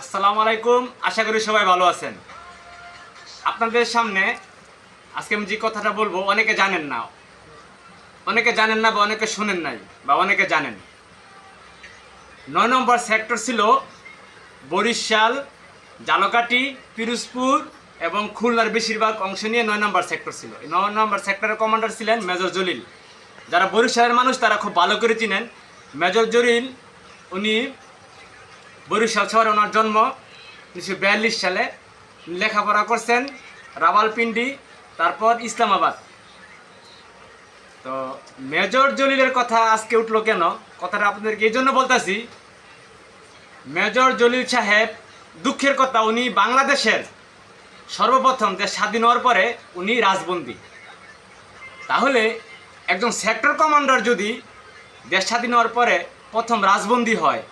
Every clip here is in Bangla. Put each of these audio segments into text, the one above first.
আসসালামু আলাইকুম। আশা করি সবাই ভালো আছেন। আপনাদের সামনে আজকে আমি যে কথাটা বলবো অনেকে জানেন না বা অনেকে শুনেন নাই বা অনেকে জানেন। 9 নম্বর সেক্টর ছিল বরিশাল, ঝালকাঠি, পিরোজপুর এবং খুলনার বেশিরভাগ অংশ নিয়ে 9 নম্বর সেক্টর ছিল। এই 9 নম্বর সেক্টরের কমান্ডার ছিলেন মেজর জলিল। যারা বরিশালের মানুষ তারা খুব ভালো করে চিনেন মেজর জলিল। উনি বরিশাল শহরে ওনার জন্ম 1942 সালে। লেখাপড়া করছেন রাওয়ালপিন্ডি, তারপর ইসলামাবাদ। তো মেজর জলিলের কথা আজকে উঠলো কেন, কথাটা আপনাদেরকে এই জন্য বলতেছি। মেজর জলিল সাহেব দুঃখের কথা, উনি বাংলাদেশের সর্বপ্রথম দেশ স্বাধীন হওয়ার পরে উনি রাজবন্দী। তাহলে একজন সেক্টর কমান্ডার যদি দেশ স্বাধীন হওয়ার পরে প্রথম রাজবন্দী হয়,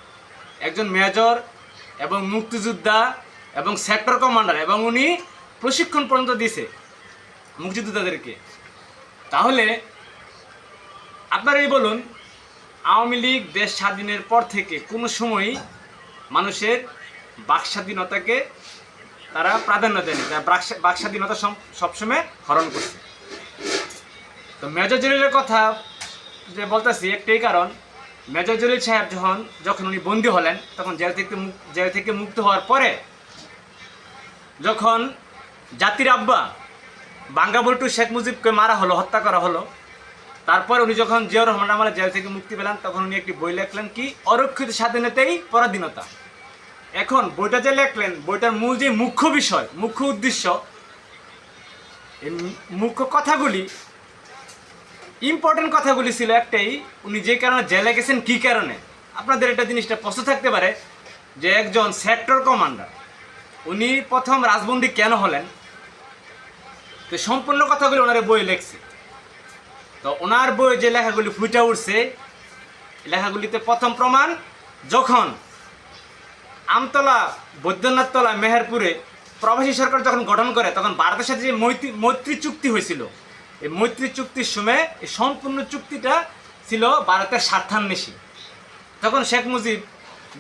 একজন মেজর এবং মুক্তিযোদ্ধা এবং সেক্টর কমান্ডার, এবং উনি প্রশিক্ষণ পর্যন্ত দিয়েছে মুক্তিযোদ্ধাদেরকে, তাহলে আপনারাই বলুন আওয়ামী লীগ দেশ স্বাধীনের পর থেকে কোনো সময়ই মানুষের বাক স্বাধীনতাকে তারা প্রাধান্য দেয়নি, তারা বাক স্বাধীনতা সবসময় হরণ করছে। তো মেজর জলিলের কথা যে বলতেছি একটাই কারণ, মেজর জলিল সাহেব যখন উনি বন্দী হলেন, তখন জেল থেকে মুক্ত হওয়ার পরে যখন জাতির আব্বা বাঙ্গাবল্টু শেখ মুজিবকে মারা হলো, হত্যা করা হলো, তারপর উনি যখন জিয়াউর রহমান আমলে জেল থেকে মুক্তি পেলেন, তখন উনি একটি বই লেখলেন কি, অরক্ষিত স্বাধীনতাই পরাধীনতা। এখন বইটা যে লেখলেন, বইটার মূল যে মুখ্য বিষয়, মুখ্য উদ্দেশ্য, এই মুখ্য কথাগুলি, ইম্পর্টেন্ট কথাগুলি ছিল একটাই, উনি যে কারণে জেলে গেছেন, কী কারণে। আপনাদের এটা জিনিসটা প্রশ্ন থাকতে পারে যে একজন সেক্টর কমান্ডার উনি প্রথম রাজবন্দী কেন হলেন। তো সম্পূর্ণ কথাগুলি ওনার বই লেখছে। তো ওনার বই যে লেখাগুলি ফুটে উঠছে, লেখাগুলিতে প্রথম প্রমাণ যখন আমতলা, বৈদ্যনাথতলা, মেহেরপুরে প্রবাসী সরকার যখন গঠন করে, তখন ভারতের সাথে যে মৈত্রী চুক্তি হয়েছিল, এই মৈত্রী চুক্তির সময় এই সম্পূর্ণ চুক্তিটা ছিল ভারতের স্বার্থান্বেষী। তখন শেখ মুজিব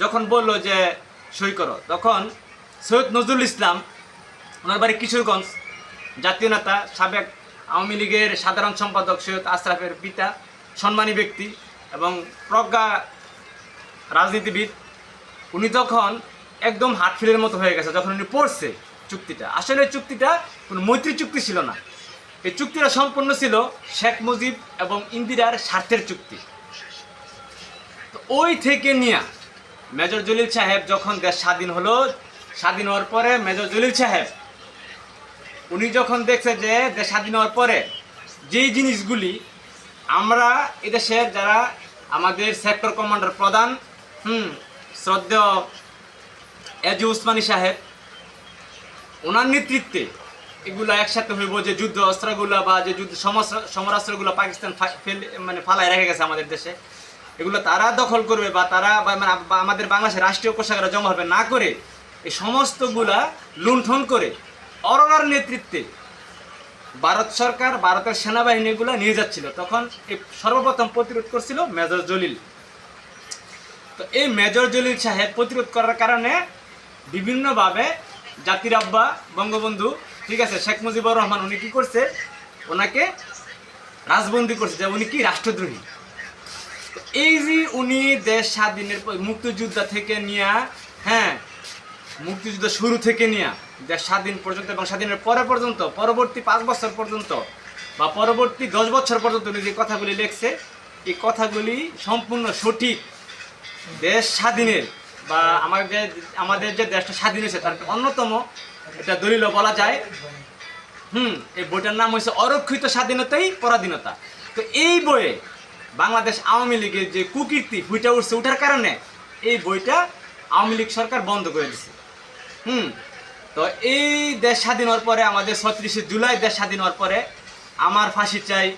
যখন বলল যে সই করো, তখন সৈয়দ নজরুল ইসলাম, ওনার বাড়ি কিশোরগঞ্জ, জাতীয় নেতা, সাবেক আওয়ামী লীগের সাধারণ সম্পাদক সৈয়দ আশরাফের পিতা, সম্মানী ব্যক্তি এবং প্রজ্ঞা রাজনীতিবিদ, উনি তখন একদম হাটফিলের মতো হয়ে গেছে যখন উনি পড়ছে চুক্তিটা। আসলে চুক্তিটা কোনো মৈত্রী চুক্তি ছিল না, এই চুক্তিটা সম্পূর্ণ ছিল শেখ মুজিব এবং ইন্দিরার স্বার্থের চুক্তি। তো ওই থেকে নিয়ে মেজর জলিল সাহেব যখন দেশ স্বাধীন হলো, স্বাধীন হওয়ার পরে মেজর জলিল সাহেব উনি যখন দেখছে যে দেশ স্বাধীন হওয়ার পরে যেই জিনিসগুলি আমরা এদেশের যারা আমাদের সেক্টর কমান্ডার প্রধান শ্রদ্ধেয় এজি উসমানী সাহেব, ওনার নেতৃত্বে এগুলো একসাথে হইব, যে যুদ্ধ অস্ত্রগুলো বা যে যুদ্ধ সমরাস্ত্রগুলো পাকিস্তান ফালায় রেখে গেছে আমাদের দেশে, এগুলো তারা দখল করবে বা তারা আমাদের বাংলাদেশের রাষ্ট্রীয় কোষাগারে জমা হবে না করে, এই সমস্তগুলা লুণ্ঠন করে অরোরার নেতৃত্বে ভারত সরকার, ভারতের সেনাবাহিনীগুলো নিয়ে যাচ্ছিল। তখন এই সর্বপ্রথম প্রতিরোধ করছিল মেজর জলিল। তো এই মেজর জলিল সাহেব প্রতিরোধ করার কারণে বিভিন্নভাবে জাতির আব্বা বঙ্গবন্ধু, ঠিক আছে, শেখ মুজিবুর রহমান, উনি কী করছে, ওনাকে রাজবন্দী করছে যে উনি কি রাষ্ট্রদ্রোহী। এই যে উনি দেশ স্বাধীনের মুক্তিযোদ্ধা থেকে নিয়ে, মুক্তিযুদ্ধ শুরু থেকে নিয়ে দেশ স্বাধীন পর্যন্ত এবং স্বাধীনের পরে পর্যন্ত, পরবর্তী 5 বছর পর্যন্ত বা পরবর্তী 10 বছর পর্যন্ত উনি যে কথাগুলি লিখছে, এই কথাগুলি সম্পূর্ণ সঠিক। দেশ স্বাধীনের বা আমাদের যে দেশটা স্বাধীন হয়েছে তার অন্যতম এটা দলিল বলা যায়। এই বইটার নাম হয়েছে অরক্ষিত স্বাধীনতাই পরাধীনতা। তো এই বইয়ে বাংলাদেশ আওয়ামী লীগের যে কুকীর্তি ফুটে উঠছে, উঠার কারণে এই বইটা আওয়ামী লীগ সরকার বন্ধ করে দিছে। তো এই দেশ স্বাধীন হওয়ার পরে, আমাদের 36শে জুলাই দেশ স্বাধীন হওয়ার পরে, আমার ফাঁসি চাই,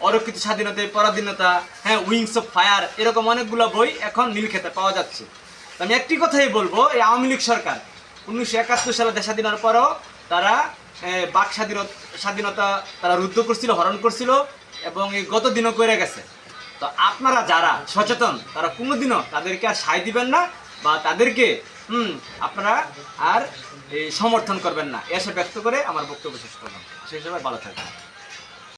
অরক্ষিত স্বাধীনতায় পরাধীনতা, উইংস অফ ফায়ার, এরকম অনেকগুলো বই এখন নীলক্ষেতে পাওয়া যাচ্ছে। তো আমি একটি কথাই বলবো, এই আওয়ামী লীগ সরকার 1971 সালে দেশ স্বাধীন হওয়ার পরও তারা বাক স্বাধীনতা তারা রুদ্ধ করছিল, হরণ করছিল এবং এই গত দিনও করে গেছে। তো আপনারা যারা সচেতন তারা কোনোদিনও তাদেরকে আর সায় দিবেন না বা তাদেরকে আপনারা আর এই সমর্থন করবেন না, এসে ব্যক্ত করে আমার বক্তব্য শেষ করলাম। সেই সবাই ভালো থাকবেন।